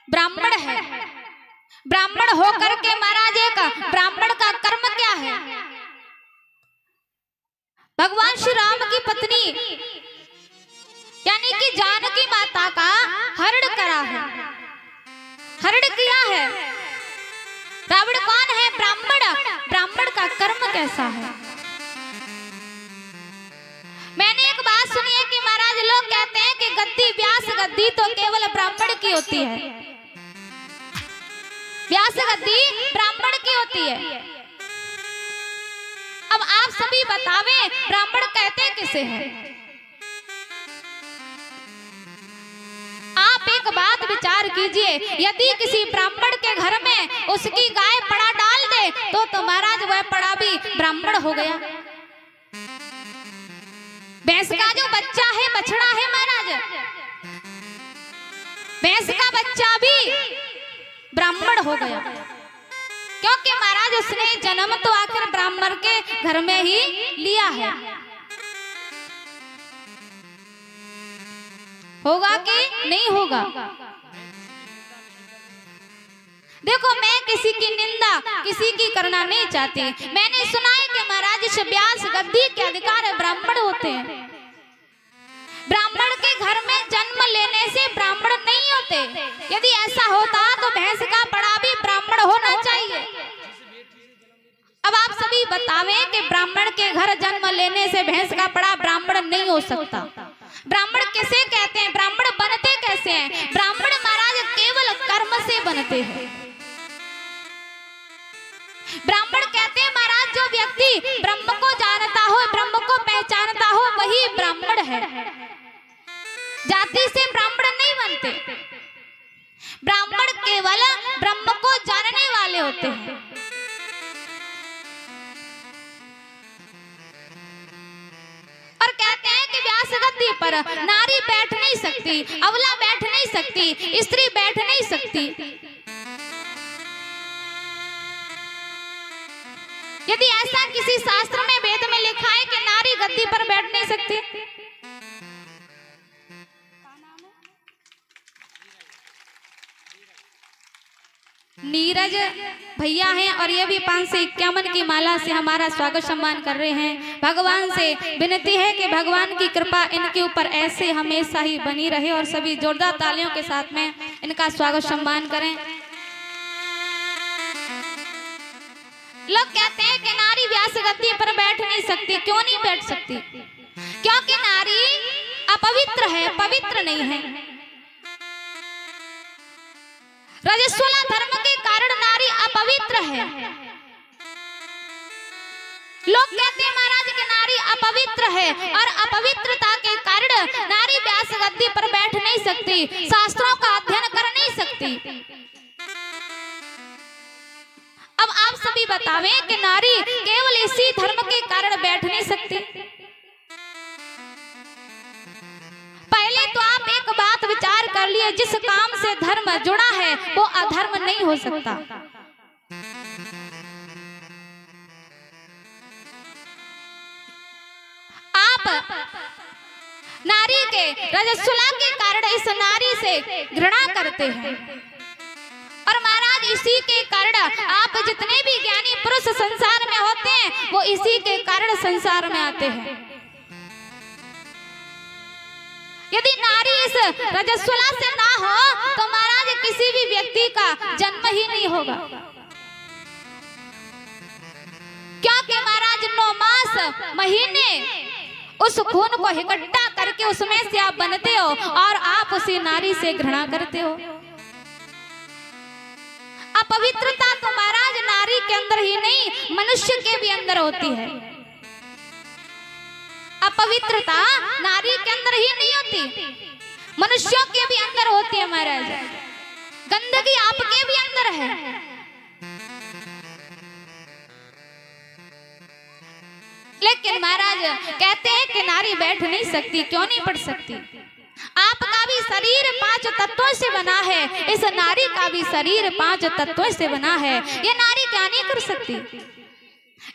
ब्राह्मण है, ब्राह्मण होकर के महाराज एक ब्राह्मण का कर्म क्या है? भगवान श्री राम की पत्नी यानी कि जानकी माता का हरण करा है, हरण किया है। रावण कौन है? ब्राह्मण। ब्राह्मण का कर्म कैसा है? मैंने एक बात सुनी है कि महाराज लोग कहते हैं कि गद्दी व्यास गद्दी तो केवल ब्राह्मण की होती है, व्यास गद्दी ब्राह्मण की होती है। अब आप सभी बतावे ब्राह्मण कहते किसे हैं? आप एक बात विचार कीजिए, यदि किसी ब्राह्मण के घर में उसकी गाय पड़ा डाल दे तो महाराज वह पड़ा भी ब्राह्मण हो गया। भैंस का जो बच्चा है, बछड़ा है महाराज, भैंस का बच्चा भी ब्राह्मण हो गया, क्योंकि महाराज उसने जन्म तो आखिर ब्राह्मण के घर में ही लिया है। होगा कि नहीं होगा? देखो, मैं किसी की निंदा किसी की करना नहीं चाहती। मैंने सुना है कि महाराज इस व्यास गद्दी के अधिकार ब्राह्मण होते हैं। ब्राह्मण के घर में जन्म लेने से ब्राह्मण नहीं होते। यदि ऐसा होता तो भैंस का पड़ा भी ब्राह्मण होना चाहिए। अब आप सभी बतावें कि ब्राह्मण के घर जन्म लेने से भैंस का पड़ा ब्राह्मण नहीं हो सकता। ब्राह्मण किसे कहते हैं? ब्राह्मण बनते कैसे हैं? ब्राह्मण महाराज केवल कर्म से बनते हैं। ब्राह्मण कहते हैं महाराज जो व्यक्ति ब्रह्म को जानता हो, ब्रह्म को पहचानता हो, वही ब्राह्मण है। जाति से ब्राह्मण नहीं बनते। ब्राह्मण केवल ब्रह्म को जानने वाले होते हैं। और कहते हैं कि व्यास गद्दी पर नारी बैठ नहीं सकती, अबला बैठ नहीं सकती, स्त्री बैठ नहीं सकती। यदि ऐसा किसी शास्त्र में वेद में लिखा है कि नारी गद्दी पर बैठ नहीं सकती, नीरज भैया हैं और ये भी 551 की माला से हमारा स्वागत सम्मान कर रहे हैं। भगवान से विनती है कि भगवान की कृपा इनके ऊपर ऐसे हमेशा ही बनी रहे और सभी जोरदार तालियों के साथ में इनका स्वागत सम्मान करें। लोग कहते हैं कि नारी व्यास गद्दी पर बैठ नहीं सकती। क्यों नहीं बैठ सकती? क्योंकि नारी अपवित्र है, पवित्र नहीं है। रजस्वला धर्म के कारण नारी अपवित्र है। लोग कहते हैं महाराज कि नारी अपवित्र है और अपवित्रता के कारण नारी व्यास गद्दी पर बैठ नहीं सकती, शास्त्रों का अध्ययन कर नहीं सकती। अब आप सभी बतावें कि नारी केवल इसी धर्म के कारण बैठ नहीं सकती। पहले तो आप एक बात विचार कर लिए, जिस काम से धर्म जुड़ा है वो अधर्म नहीं हो सकता। आप नारी के रजस्वला के कारण इस नारी से घृणा करते हैं और महाराज इसी के कारण आप जितने भी ज्ञानी पुरुष संसार में होते हैं वो इसी के कारण संसार में आते हैं। यदि नारी इस रजस्वला से ना हो तो महाराज किसी भी व्यक्ति का जन्म ही नहीं होगा, क्योंकि महाराज 9 मास महीने उस खून को इकट्ठा करके उसमें से आप बनते हो और आप उसी नारी से घृणा करते हो। अपवित्रता तो महाराज नारी के अंदर ही नहीं मनुष्य के भी अंदर होती है। अपवित्रता नारी के अंदर ही नहीं होती, मनुष्यों के भी अंदर होती है महाराज। गंदगी आपके भी अंदर है। लेकिन महाराज कहते हैं कि नारी बैठ नहीं सकती। क्यों नहीं बैठ सकती? आपका भी शरीर 5 तत्वों से बना है, इस नारी का भी शरीर 5 तत्वों से बना है। ये नारी क्या नहीं कर सकती?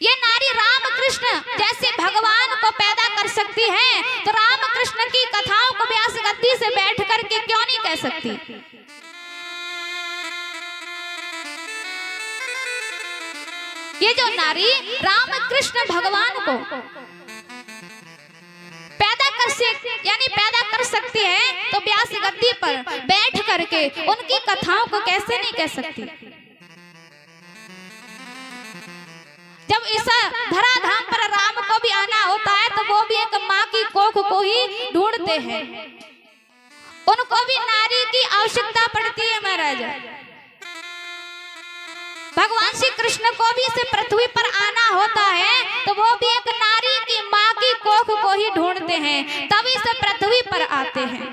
ये नारी राम कृष्ण जैसे भगवान को पैदा कर सकती है, तो राम कृष्ण की कथाओं को व्यास गद्दी से बैठ करके क्यों नहीं कह सकती? ये जो नारी राम कृष्ण भगवान को पैदा कर सकती है, तो व्यास गद्दी पर बैठ करके उनकी कथाओं को कैसे नहीं कह सकती। जब इस धराधाम पर राम को भी आना होता है तो वो भी एक माँ की कोख को ही ढूंढते हैं, उनको भी नारी की आवश्यकता पड़ती है महाराज। भगवान श्री कृष्ण को भी इस पृथ्वी पर आना होता है तो वो भी एक नारी की माँ की कोख को ही ढूंढते हैं, तब इस पृथ्वी पर आते हैं।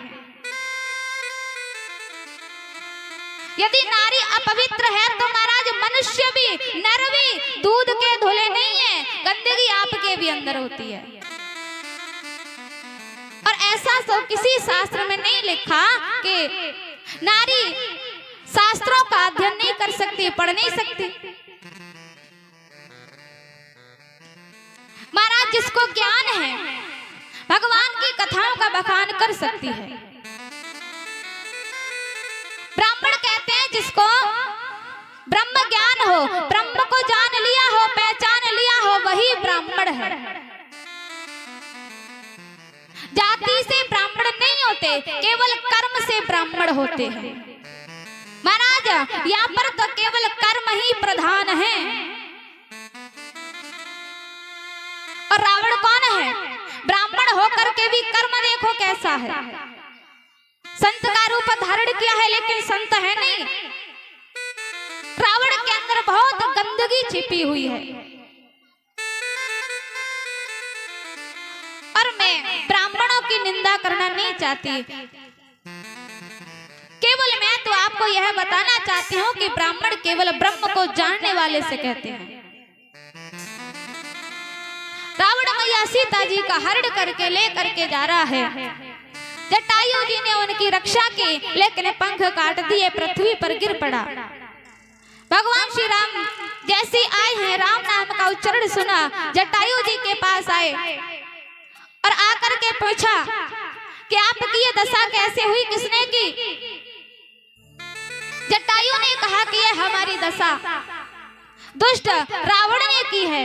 यदि नारी अपवित्र है तो महाराज मनुष्य भी, नर भी दूध के धुले नहीं है, गंदगी आपके भी अंदर होती है। और ऐसा सब किसी शास्त्र में नहीं लिखा कि नारी शास्त्रों का अध्ययन नहीं कर सकती, पढ़ नहीं सकती। महाराज जिसको ज्ञान है भगवान की कथाओं का बखान कर सकती है। ब्राह्मण कहते हैं जिसको ब्रह्म ज्ञान हो, ब्रह्म को जान लिया हो, पहचान लिया हो, वही ब्राह्मण है। जाति से ब्राह्मण नहीं होते, केवल कर्म से ब्राह्मण होते हैं। महाराज यहाँ पर तो केवल कर्म ही प्रधान है। और रावण कौन है? ब्राह्मण होकर के भी कर्म देखो कैसा है। संत का रूप धारण किया है लेकिन संत है नहीं। रावण के अंदर बहुत गंदगी छिपी हुई है। और मैं ब्राह्मणों की निंदा करना नहीं चाहती, केवल मैं तो आपको यह बताना चाहती हूँ कि ब्राह्मण केवल ब्रह्म को जानने वाले से कहते हैं। रावण मैया सीता जी का हरण करके ले करके जा रहा है। जटायु जी ने उनकी रक्षा की लेकिन पंख काट दिए, पृथ्वी पर गिर पड़ा। भगवान श्री राम जैसे आए हैं, राम नाम का उच्चारण सुना, जटायु जी के पास आए और आकर के पूछा कि आपकी ये दशा कैसे हुई, किसने की? जटायु ने कहा कि यह हमारी दशा दुष्ट रावण ने की है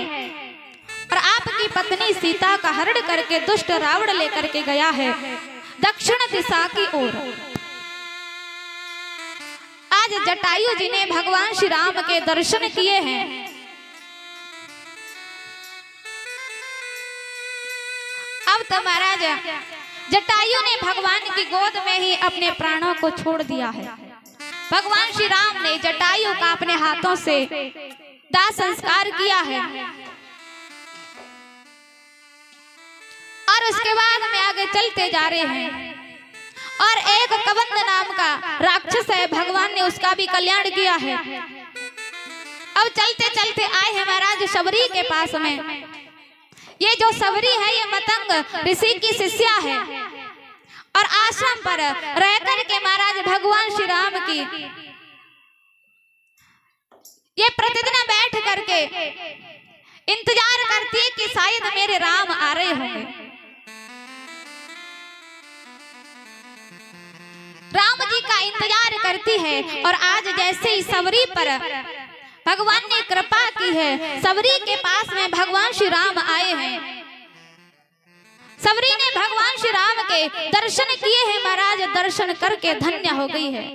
और आपकी पत्नी सीता का हरण करके दुष्ट रावण लेकर के गया है दक्षिण दिशा की ओर। आज जटायु जी ने भगवान श्री राम के दर्शन किए हैं। अब तो महाराज जटायु ने भगवान की गोद में ही अपने प्राणों को छोड़ दिया है। भगवान श्री राम ने जटायु का अपने हाथों से दाह संस्कार किया है। और उसके बाद में आगे चलते जा रहे हैं और एक कबंध नाम का राक्षस है, भगवान ने उसका भी कल्याण किया है। अब चलते चलते आए हैं महाराज शबरी के पास में। ये जो शबरी है ये मतंग ऋषि की शिष्या है और आश्रम पर रहकर के महाराज भगवान श्री राम की ये प्रतिदिन बैठ करके इंतजार करती है कि शायद मेरे राम आ रहे होंगे। राम जी का इंतजार करती है और आज जैसे ही शबरी पर भगवान ने कृपा की है, शबरी के पास में भगवान श्री राम आए हैं। शबरी ने भगवान श्री राम के दर्शन किए हैं महाराज, दर्शन करके धन्य हो गई है।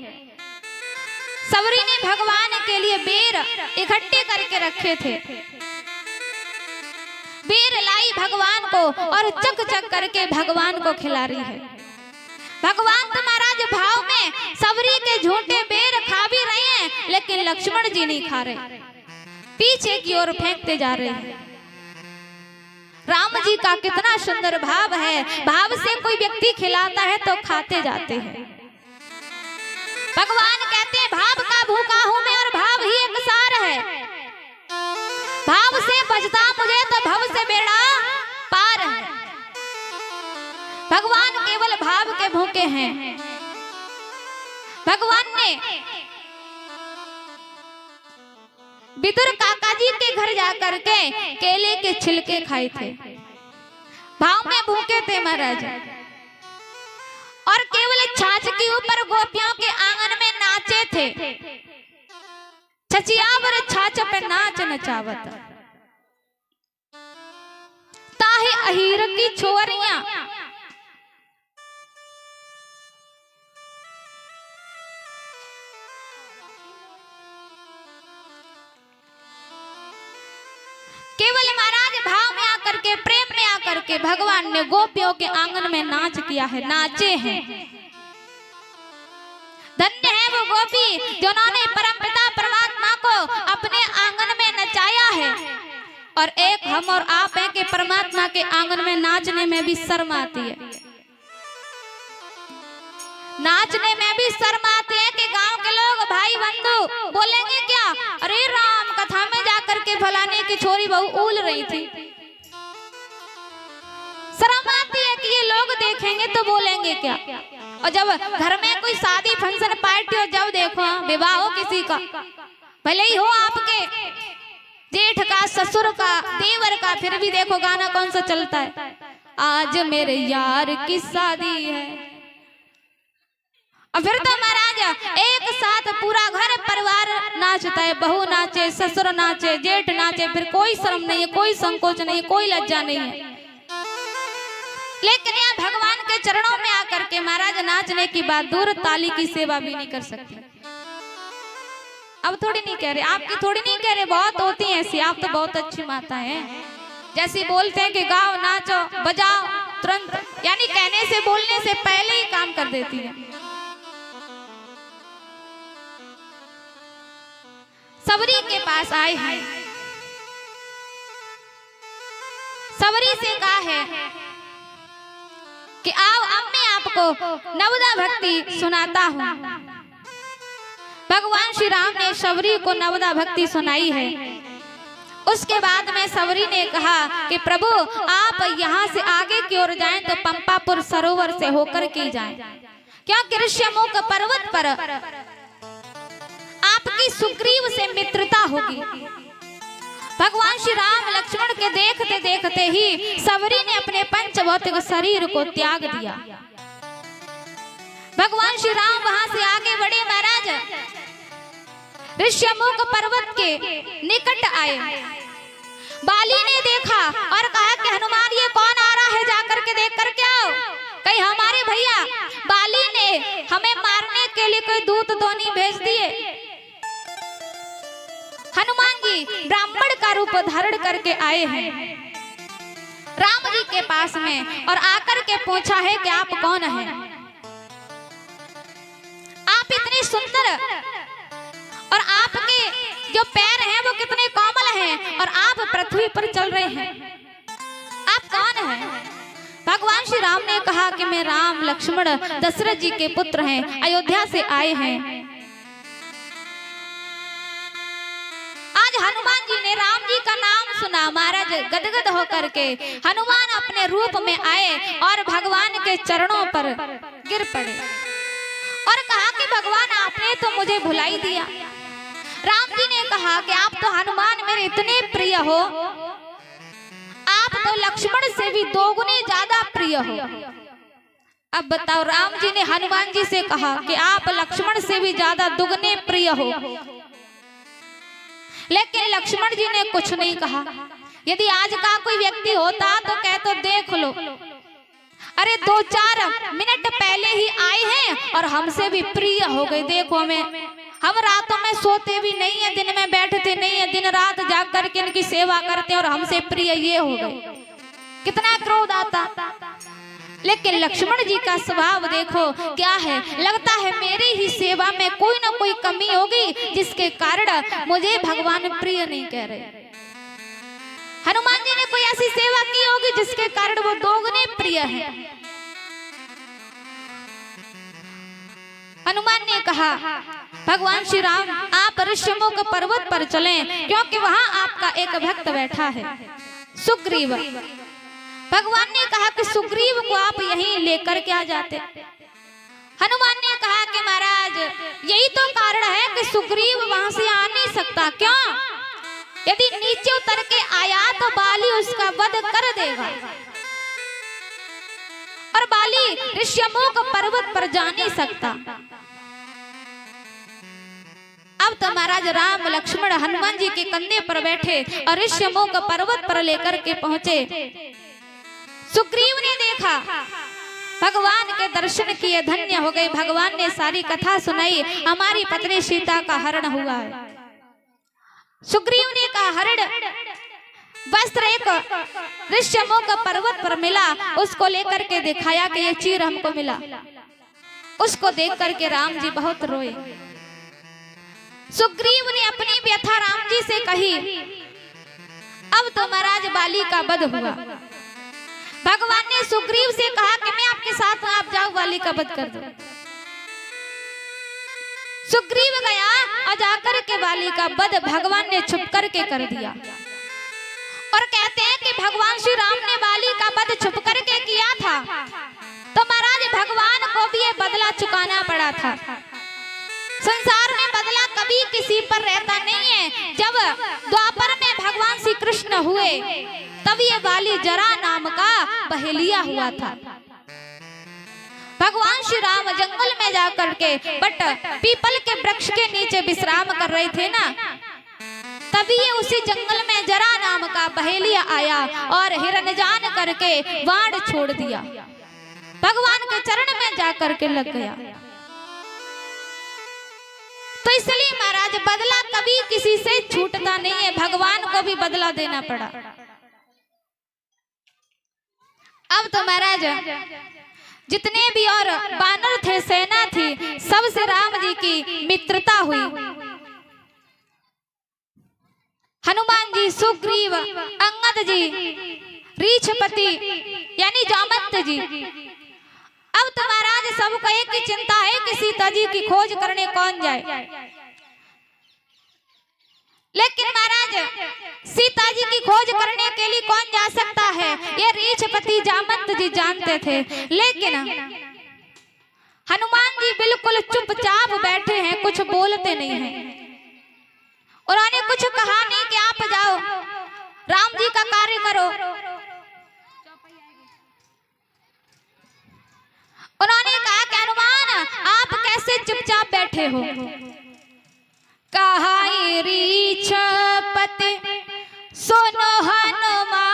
शबरी ने भगवान के लिए बेर इकट्ठे करके रखे थे, बेर लाई भगवान को और चक चक करके भगवान को खिला रही है। भगवान तो महाराज भाव में शबरी के झूठे बेर खा भी रहे हैं लेकिन लक्ष्मण जी नहीं खा रहे, पीछे की ओर फेंकते जा रहे हैं। राम जी का कितना सुंदर भाव है, भाव से कोई व्यक्ति खिलाता है तो खाते जाते हैं। भगवान कहते हैं भाव का भूखा हूं मैं और भाव ही एक सार है। भाव से बचता मुझे तो भव से बेड़ा पार है। भगवान केवल भाव के भूखे हैं। भगवान ने विदुर काका जी के घर जाकर के केले के छिलके खाए थे, भाव में भूखे थे महाराज। और केवल छाछ के ऊपर गोपियों के आंगन में नाचे थे, छछियावर छाछ पे नाच नचावत, ताहे अहीर की छोरियां केवल महाराज भाव में आकर के, प्रेम में आकर के भगवान ने गोपियों के आंगन में नाच किया है, नाचे हैं। धन्य है वो गोपी जिन्होंने परमपिता परमात्मा को अपने आंगन में नचाया है। और एक हम और आप हैं कि परमात्मा के आंगन में नाचने में भी शर्म आती है, नाचने में भी शर्म आती है कि गांव के लोग भाई बंधु बोलेंगे क्या, अरे राम कथा में जाकर के फलाने की छोरी बहू उल रही थी। शर्म आती है कि ये लोग देखेंगे तो बोलेंगे क्या। और जब घर में कोई शादी फंक्शन पार्टी हो, जब देखो विवाह हो किसी का, भले ही हो आपके जेठ का, ससुर का, देवर का, फिर भी देखो गाना कौन सा चलता है, आज मेरे यार की शादी है। और फिर तो महाराज एक साथ पूरा घर परिवार नाचता है, बहू नाचे, ससुर नाचे, जेठ नाचे, फिर कोई शर्म नहीं है, कोई संकोच नहीं है, कोई लज्जा नहीं है। लेकिन यहाँ भगवान के चरणों में आकर के महाराज नाचने की बात दूर, ताली की सेवा भी नहीं कर सकते। अब थोड़ी नहीं कह रहे, आपकी थोड़ी नहीं कह रहे, बहुत होती हैं ऐसी, आप तो बहुत अच्छी माता हैं, जैसी बोलते हैं कि गाओ नाचो बजाओ तुरंत, यानी कहने से बोलने से पहले ही काम कर देती है। सबरी के पास आए हैं, सबरी से कहा है कि आओ अब मैं आपको नवदा भक्ति सुनाता हूँ। भगवान श्री राम ने सबरी को नवदा भक्ति सुनाई है। उसके बाद में सबरी ने कहा कि प्रभु आप यहाँ से आगे की ओर जाएं तो पंपापुर सरोवर से होकर के जाएं, क्योंकि ऋष्यमुख पर्वत पर आपकी सुग्रीव से मित्रता होगी। भगवान श्री राम लक्ष्मण के देखते देखते ही सबरी ने अपने पंचभौतिक शरीर को त्याग दिया। भगवान श्री राम वहां से आगे बढ़े, महाराज ऋष्यमुख पर्वत के निकट आए। बाली ने देखा और कहा कि हनुमान ये कौन आ रहा है, जाकर के देख कर के आओ, कहीं हमारे भैया बाली ने हमें मारने के लिए कोई दूत तो नहीं भेज दिए। हनुमान जी ब्राह्मण का रूप धारण करके आए हैं राम जी के पास में, और आकर के पूछा है कि आप कौन हैं? आप इतनी सुंदर, और आपके जो पैर हैं वो कितने कोमल हैं, और आप पृथ्वी पर चल रहे हैं, आप कौन हैं? भगवान श्री राम ने कहा कि मैं राम लक्ष्मण दशरथ जी के पुत्र हैं, अयोध्या से आए हैं। हनुमान जी ने राम जी का नाम सुना, महाराज गदगद होकर के हनुमान अपने रूप में आए और भगवान के चरणों पर गिर पड़े और कहा कि भगवान आपने तो मुझे भुला ही दिया। राम जी ने कहा कि आप तो हनुमान मेरे इतने प्रिय हो, आप तो लक्ष्मण से भी दोगुने ज्यादा प्रिय हो। अब बताओ, राम जी ने हनुमान जी से कहा कि आप लक्ष्मण से भी ज्यादा दुगने प्रिय हो, लेकिन लक्ष्मण जी ने कुछ नहीं कहा। यदि आज का कोई व्यक्ति होता तो कहते देख लो, अरे 2-4 मिनट पहले ही आए हैं और हमसे भी प्रिय हो गए। देखो हम रातों में सोते भी नहीं है, दिन में बैठते नहीं है, दिन रात जाग करके इनकी सेवा करते और हमसे प्रिय ये हो गए। कितना क्रोध आता। लेकिन लक्ष्मण जी का स्वभाव देखो क्या है, लगता है मेरी ही सेवा में कोई ना कोई कमी होगी जिसके कारण मुझे भगवान प्रिय नहीं कह रहे। हनुमान जी ने कोई ऐसी सेवा की होगी जिसके कारण वो दोगुने प्रिय है। हनुमान ने कहा भगवान श्री राम आप ऋष्यमुख पर्वत पर चलें, क्योंकि वहां आपका एक भक्त बैठा है सुग्रीव। भगवान ने कहा कि सुग्रीव को आप यहीं लेकर के आ जाते। हनुमान ने कहा कि महाराज यही तो कारण है कि सुग्रीव वहां से आ नहीं सकता। क्यों? यदि नीचे उतर के आया तो बाली उसका वध कर देगा, और बाली ऋष्यमुख पर्वत पर जा नहीं सकता। अब तो महाराज राम लक्ष्मण हनुमान जी के कंधे पर बैठे और ऋष्यमुख पर्वत पर लेकर के पहुंचे। सुग्रीव ने देखा, भगवान के दर्शन किए, धन्य हो गए। भगवान ने सारी कथा सुनाई, हमारी पत्नी सीता का हरण हुआ है। सुग्रीव ने कहा, हरण वस्त्र एक ऋष्यमुख पर्वत पर मिला, उसको लेकर के दिखाया कि ये चीर हमको मिला। उसको देख करके राम जी बहुत रोए। सुग्रीव ने अपनी व्यथा राम जी से कही। अब तो महाराज बाली का वध हुआ। भगवान ने सुग्रीव से कहा कि मैं आपके साथ हूं, आप जाओ बाली का वध कर दो। सुग्रीव गया और जाकर के बाली का वध भगवान ने छुप करके कर दिया। और कहते हैं कि भगवान श्री राम ने बाली का वध छुप करके किया था, तो महाराज भगवान को भी ये बदला चुकाना पड़ा था। संसार में बदला कभी किसी पर रहता नहीं है। जब द्वापर में भगवान श्री कृष्ण हुए, तब ये बाली जरा नाम का बहेलिया हुआ था। भगवान श्री राम जंगल में जाकर के बट पीपल के वृक्ष के नीचे विश्राम कर रहे थे ना, तभी ये उसी जंगल में जरा नाम का बहेलिया आया और हिरण जान करके वाण छोड़ दिया, भगवान के चरण में जाकर के लग गया। तो इसलिए महाराज बदला कभी किसी से छूटता नहीं है, भगवान को भी बदला देना पड़ा। अब तो महाराज जितने भी और बानर थे, सेना थी, सबसे राम जी की मित्रता हुई। हनुमान जी, सुग्रीव, अंगद जी, रीछपति यानी जामवंत जी। अब तो महाराज सबको एक ही चिंता है कि सीता जी की खोज करने कौन जाए। लेकिन महाराज सीता जी की खोज करने के लिए कौन जा सकता है, ये रीछपति जामवंत जी जानते थे। लेकिन हनुमान जी बिल्कुल चुपचाप बैठे हैं, कुछ बोलते नहीं हैं। उन्होंने कुछ कहा नहीं कि आप जाओ राम जी का कार्य करो। उन्होंने कहा कि हनुमान आप कैसे चुपचाप बैठे हो। कहा रीछपति सुनो हनुमान